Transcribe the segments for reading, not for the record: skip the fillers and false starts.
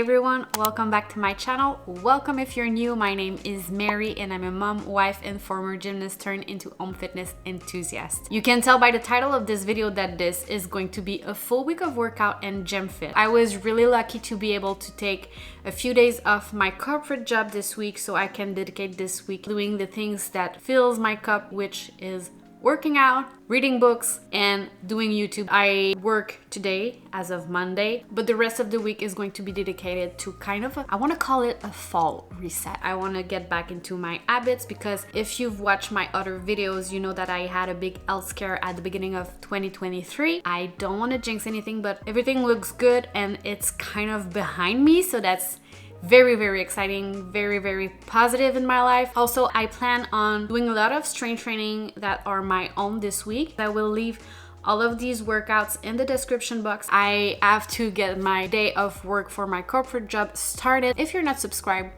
everyone, welcome back to my channel. Welcome if you're new. My name is Mary and I'm a mom, wife, and former gymnast turned into home fitness enthusiast. You can tell by the title of this video that this is going to be a full week of workout and gym fit. I was really lucky to be able to take a few days off my corporate job this week so I can dedicate this week doing the things that fills my cup, which is working out, reading books, and doing YouTube. I work today as of Monday, but the rest of the week is going to be dedicated to kind of I want to call it a fall reset. I want to get back into my habits because if you've watched my other videos, you know that I had a big health scare at the beginning of 2023. I don't want to jinx anything, but everything looks good and it's kind of behind me, so that's very exciting, very positive in my life. Also, I plan on doing a lot of strength training that are my own this week. I will leave all of these workouts in the description box. I have to get my day of work for my corporate job started. If you're not subscribed,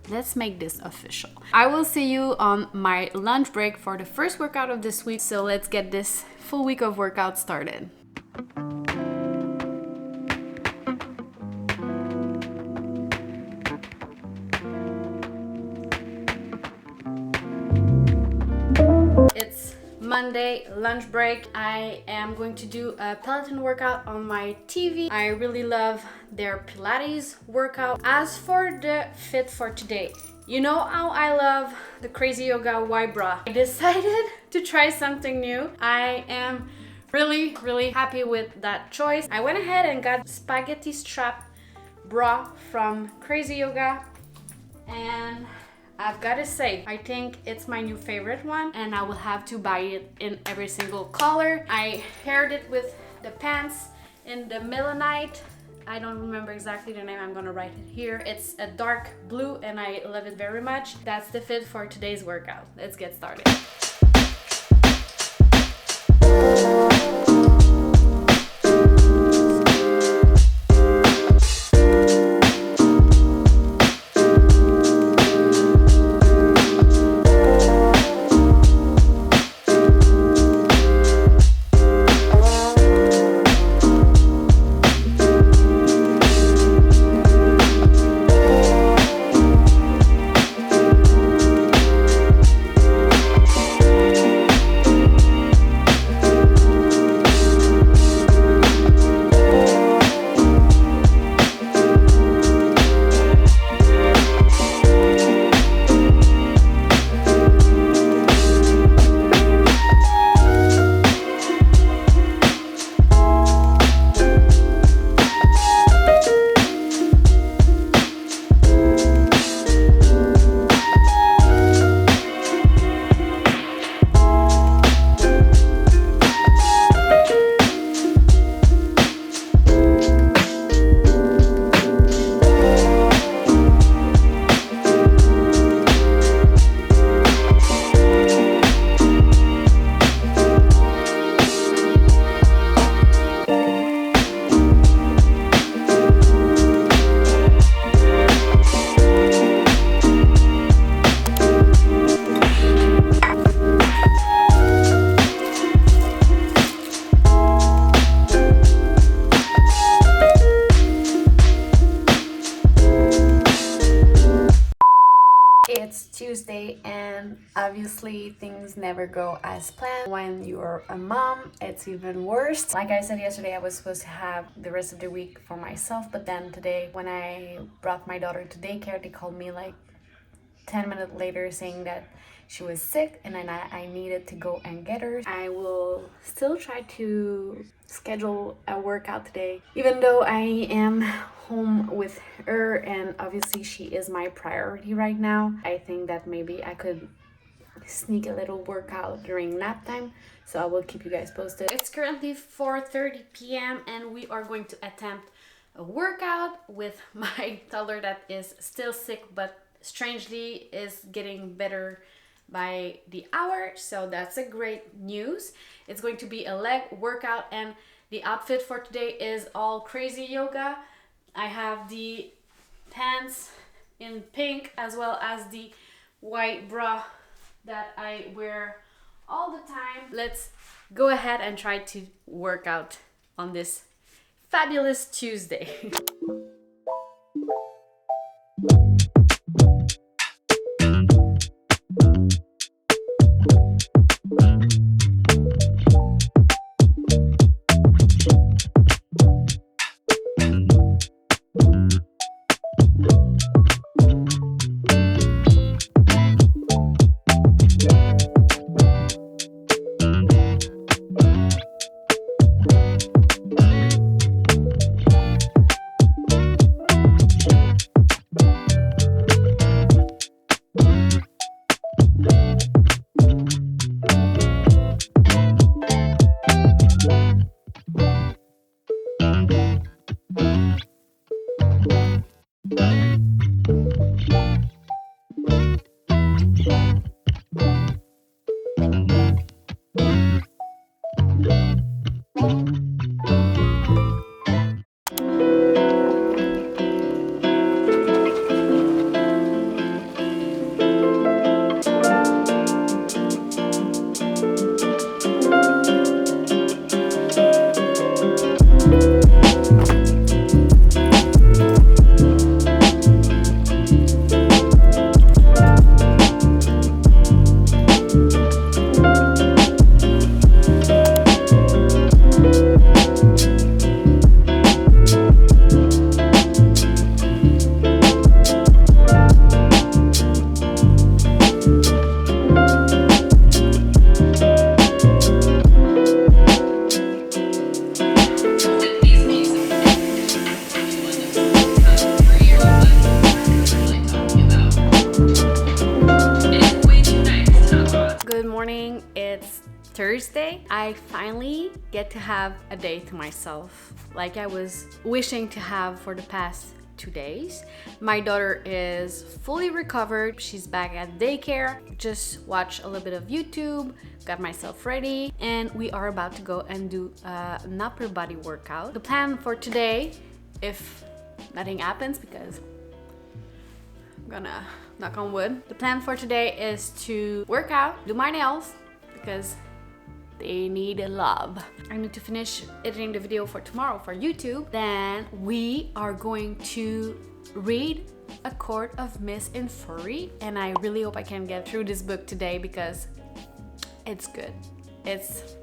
let's make this official. I will see you on my lunch break for the first workout of this week. So let's get this full week of workout started. It's Monday, lunch break. I am going to do a Peloton workout on my TV. I really love their Pilates workout. As for the fit for today, you know how I love the Crazy Yoga Y bra. I decided to try something new. I am really happy with that choice. I went ahead and got spaghetti strap bra from Crazy Yoga, and I've got to say, I think it's my new favorite one and I will have to buy it in every single color. I paired it with the pants in the Melanite. I don't remember exactly the name, I'm gonna write it here. It's a dark blue and I love it very much. That's the fit for today's workout. Let's get started. It's Tuesday and obviously things never go as planned. When you're a mom, it's even worse. Like I said yesterday, I was supposed to have the rest of the week for myself, but then today when I brought my daughter to daycare, they called me like 10 minutes later saying that she was sick and then I needed to go and get her. I will still try to schedule a workout today, even though I am home with her and obviously she is my priority right now. I think that maybe I could sneak a little workout during nap time, so I will keep you guys posted. It's currently 4:30 p.m. and we are going to attempt a workout with my toddler that is still sick but strangely is getting better by the hour, so that's a great news. It's going to be a leg workout and the outfit for today is all Crazy Yoga. I have the pants in pink as well as the white bra that I wear all the time. Let's go ahead and try to work out on this fabulous Tuesday. It's Thursday. I finally get to have a day to myself, like I was wishing to have for the past 2 days. My daughter is fully recovered. She's back at daycare. Just watch a little bit of YouTube, got myself ready, and we are about to go and do an upper body workout. The plan for today, if nothing happens, because I'm gonna knock on wood. The plan for today is to work out, do my nails, because they need love. I need to finish editing the video for tomorrow for YouTube. Then we are going to read A Court of Mist and Fury, and I really hope I can get through this book today because it's good. It's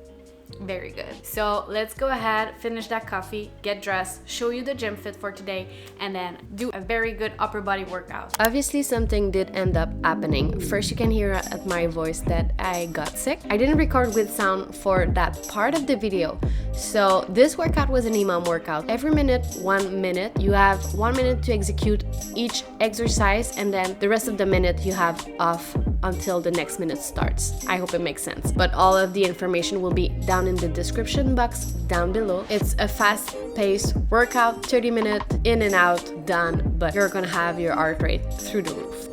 very good. So let's go ahead, finish that coffee, get dressed, show you the gym fit for today, and then do a very good upper body workout. Obviously something did end up happening. First, you can hear at my voice that I got sick. I didn't record with sound for that part of the video. So this workout was an EMOM workout. Every minute, 1 minute. You have 1 minute to execute each exercise, and then the rest of the minute you have off until the next minute starts. I hope it makes sense. But all of the information will be down in the description box down below. It's a fast-paced workout, 30 minutes in and out, done, but you're gonna have your heart rate through the roof.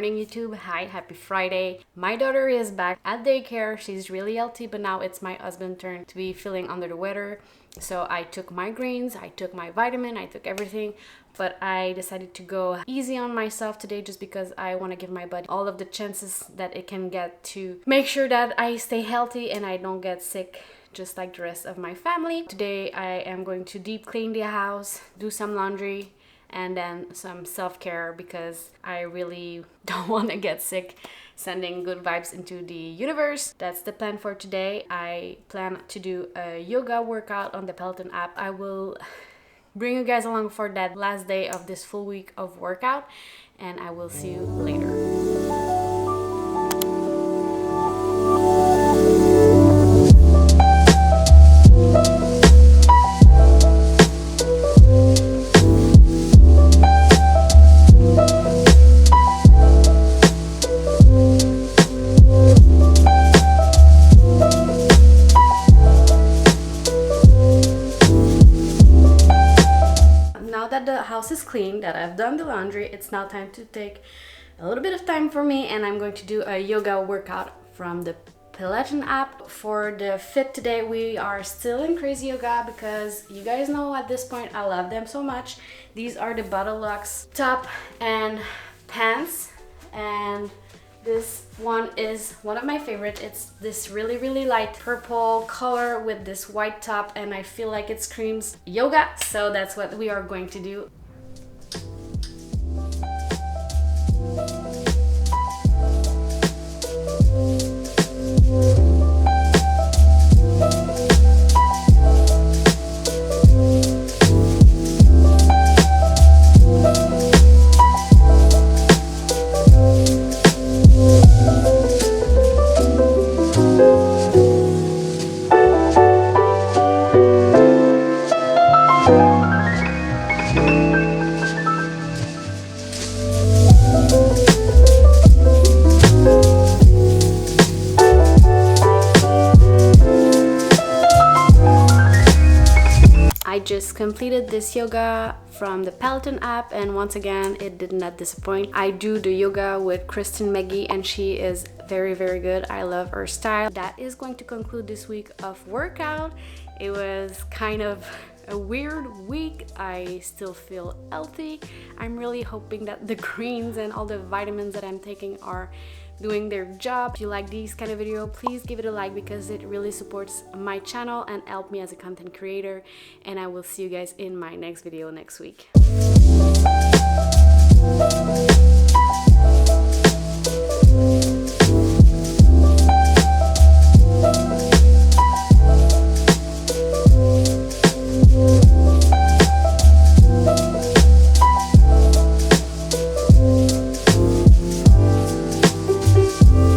YouTube. Hi, happy Friday. My daughter is back at daycare. She's really healthy, but now it's my husband's turn to be feeling under the weather. So I took my greens, I took my vitamin, I took everything, but I decided to go easy on myself today just because I want to give my body all of the chances that it can get to make sure that I stay healthy and I don't get sick just like the rest of my family. Today I am going to deep clean the house, do some laundry, and then some self-care because I really don't want to get sick. Sending good vibes into the universe. That's the plan for today. I plan to do a yoga workout on the Peloton app. I will bring you guys along for that last day of this full week of workout, and I will see you later. house is clean, that I've done the laundry, it's now time to take a little bit of time for me, and I'm going to do a yoga workout from the Peloton app. For the fit today, we are still in crazy yoga because you guys know at this point I love them so much. These are the Bottle Locks top and pants, and this one is one of my favorites. It's this really light purple color with this white top, and I feel like it screams yoga, so that's what we are going to do. I just completed this yoga from the Peloton app, and once again it did not disappoint. I do the yoga with Kristen Maggie, and she is very good. I love her style. That is going to conclude this week of workout. It was kind of a weird week. I still feel healthy. I'm really hoping that the greens and all the vitamins that I'm taking are doing their job. If you like these kind of video, please give it a like because it really supports my channel and help me as a content creator, and I will see you guys in my next video next week.